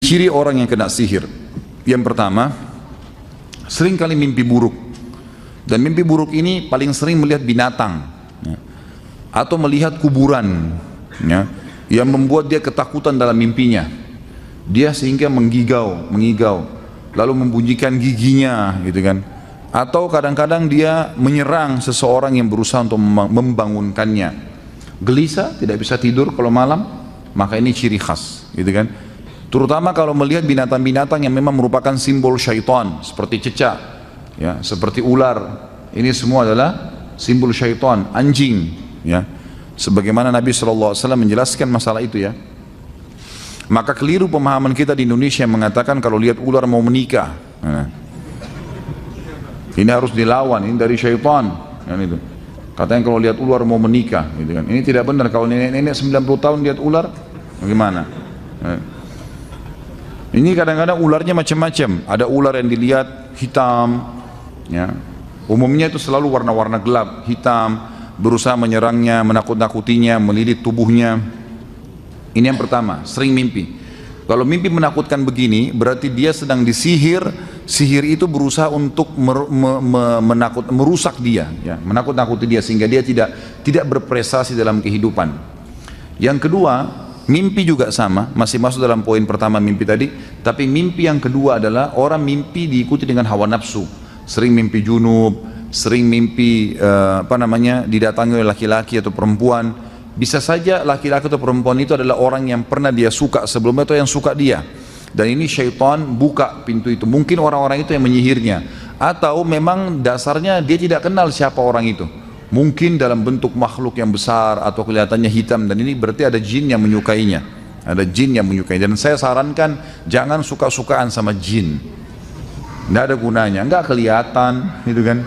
Ciri orang yang kena sihir, yang pertama, sering kali mimpi buruk. Dan mimpi buruk ini paling sering melihat binatang, ya, atau melihat kuburan, ya, yang membuat dia ketakutan dalam mimpinya. Dia sehingga mengigau, lalu membunyikan giginya, gitu kan. Atau kadang-kadang dia menyerang seseorang yang berusaha untuk membangunkannya. Gelisah, tidak bisa tidur kalau malam, maka ini ciri khas, gitu kan. Terutama kalau melihat binatang-binatang yang memang merupakan simbol syaitan, seperti cecak, ya, seperti ular. Ini semua adalah simbol syaitan, anjing, ya. Sebagaimana Nabi SAW menjelaskan masalah itu, ya. Maka keliru pemahaman kita di Indonesia yang mengatakan kalau lihat ular mau menikah, nah, ini harus dilawan, ini dari syaitan, kan itu. Katanya kalau lihat ular mau menikah, gitu kan. Ini tidak benar. Kalau nenek-nenek 90 tahun lihat ular, bagaimana? Nah. Ini kadang-kadang ularnya macam-macam. Ada ular yang dilihat hitam, ya. Umumnya itu selalu warna-warna gelap, hitam, berusaha menyerangnya, menakut-nakutinya, melilit tubuhnya. Ini yang pertama, sering mimpi. Kalau mimpi menakutkan begini, berarti dia sedang disihir. Sihir itu berusaha untuk merusak dia, ya, menakut-nakuti dia sehingga dia tidak berprestasi dalam kehidupan. Yang kedua, mimpi juga sama, masih masuk dalam poin pertama mimpi tadi, tapi mimpi yang kedua adalah orang mimpi diikuti dengan hawa nafsu. Sering mimpi junub, sering mimpi didatangi oleh laki-laki atau perempuan. Bisa saja laki-laki atau perempuan itu adalah orang yang pernah dia suka sebelumnya atau yang suka dia. Dan ini syaitan buka pintu itu. Mungkin orang-orang itu yang menyihirnya, atau memang dasarnya dia tidak kenal siapa orang itu. Mungkin dalam bentuk makhluk yang besar atau kelihatannya hitam, dan ini berarti ada jin yang menyukainya. Ada jin yang menyukai. Dan saya sarankan jangan suka-sukaan sama jin. Tidak ada gunanya, nggak kelihatan, gitu kan.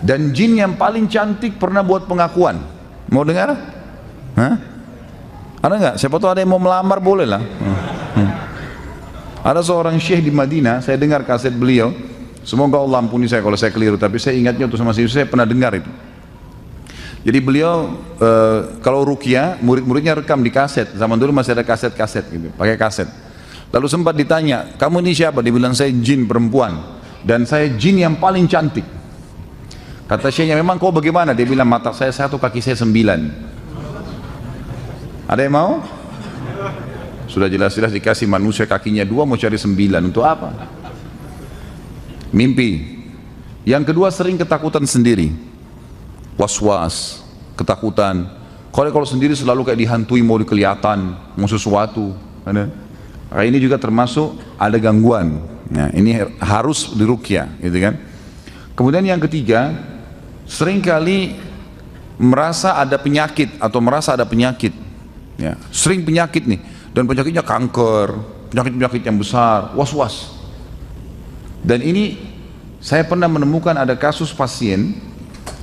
Dan jin yang paling cantik pernah buat pengakuan. Mau dengar? Hah? Ada nggak? Siapa tahu ada yang mau melamar, boleh lah. Ada seorang syekh di Madinah, saya dengar kaset beliau. Semoga Allah ampuni saya kalau saya keliru, tapi saya ingatnya untuk sama saya pernah dengar itu. Jadi beliau kalau ruqyah, murid-muridnya rekam di kaset. Zaman dulu masih ada kaset-kaset gitu, pakai kaset. Lalu sempat ditanya, kamu ini siapa? Dia bilang, saya jin perempuan, dan saya jin yang paling cantik. Kata syekhnya, memang kau bagaimana? Dia bilang, mata saya 1, kaki saya 9. Ada yang mau? Sudah jelas-jelas dikasih manusia kakinya 2, mau cari 9, untuk apa? Mimpi. Yang kedua, sering ketakutan sendiri, was-was, ketakutan. Kalau sendiri selalu kayak dihantui, mau kelihatan, mau sesuatu. Nah, ini juga termasuk ada gangguan. Nah, ini harus diruqyah, gitu kan? Kemudian yang ketiga, seringkali merasa ada penyakit atau merasa ada penyakit, ya, sering penyakit nih, dan penyakitnya kanker, penyakit-penyakit yang besar, was-was. Dan ini saya pernah menemukan ada kasus pasien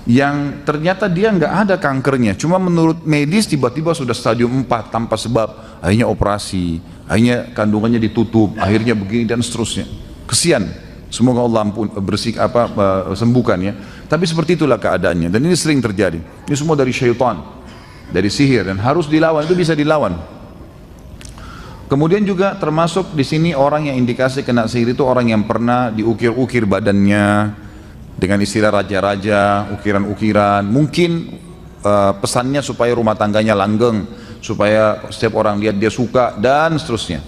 yang ternyata dia nggak ada kankernya, cuma menurut medis tiba-tiba sudah stadium 4 tanpa sebab, akhirnya operasi, akhirnya kandungannya ditutup, akhirnya begini dan seterusnya. Kesian. Semoga Allah sembuhkan, ya. Tapi seperti itulah keadaannya, dan ini sering terjadi. Ini semua dari syaitan, dari sihir, dan harus dilawan. Itu bisa dilawan. Kemudian juga termasuk di sini orang yang indikasi kena sihir itu orang yang pernah diukir-ukir badannya dengan istilah raja-raja, ukiran-ukiran. Mungkin pesannya supaya rumah tangganya langgeng, supaya setiap orang lihat dia suka, dan seterusnya,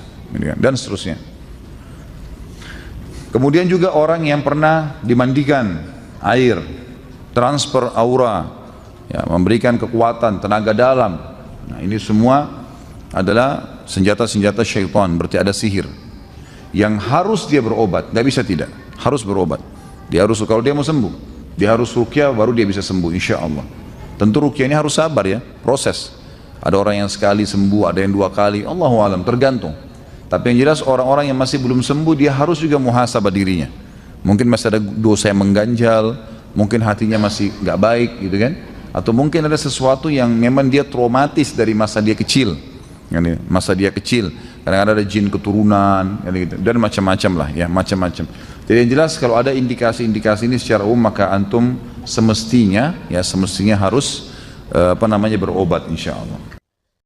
dan seterusnya. Kemudian juga orang yang pernah dimandikan air, transfer aura, ya, memberikan kekuatan, tenaga dalam. Nah, ini semua adalah senjata-senjata syaitan, berarti ada sihir yang harus dia berobat, tidak bisa tidak, harus berobat. Dia harus, kalau dia mau sembuh, dia harus ruqyah, baru dia bisa sembuh, insya Allah. Tentu ruqyah ini harus sabar, ya, proses. Ada orang yang sekali sembuh, ada yang 2 kali, Allahu alam, tergantung. Tapi yang jelas orang-orang yang masih belum sembuh, dia harus juga muhasabah dirinya. Mungkin masih ada dosa yang mengganjal, mungkin hatinya masih nggak baik, gitu kan? Atau mungkin ada sesuatu yang memang dia traumatis dari masa dia kecil, masa dia kecil. Kadang-kadang ada jin keturunan, dan macam-macam lah, ya, macam-macam. Jadi yang jelas kalau ada indikasi-indikasi ini secara umum, maka antum semestinya harus berobat, insya Allah.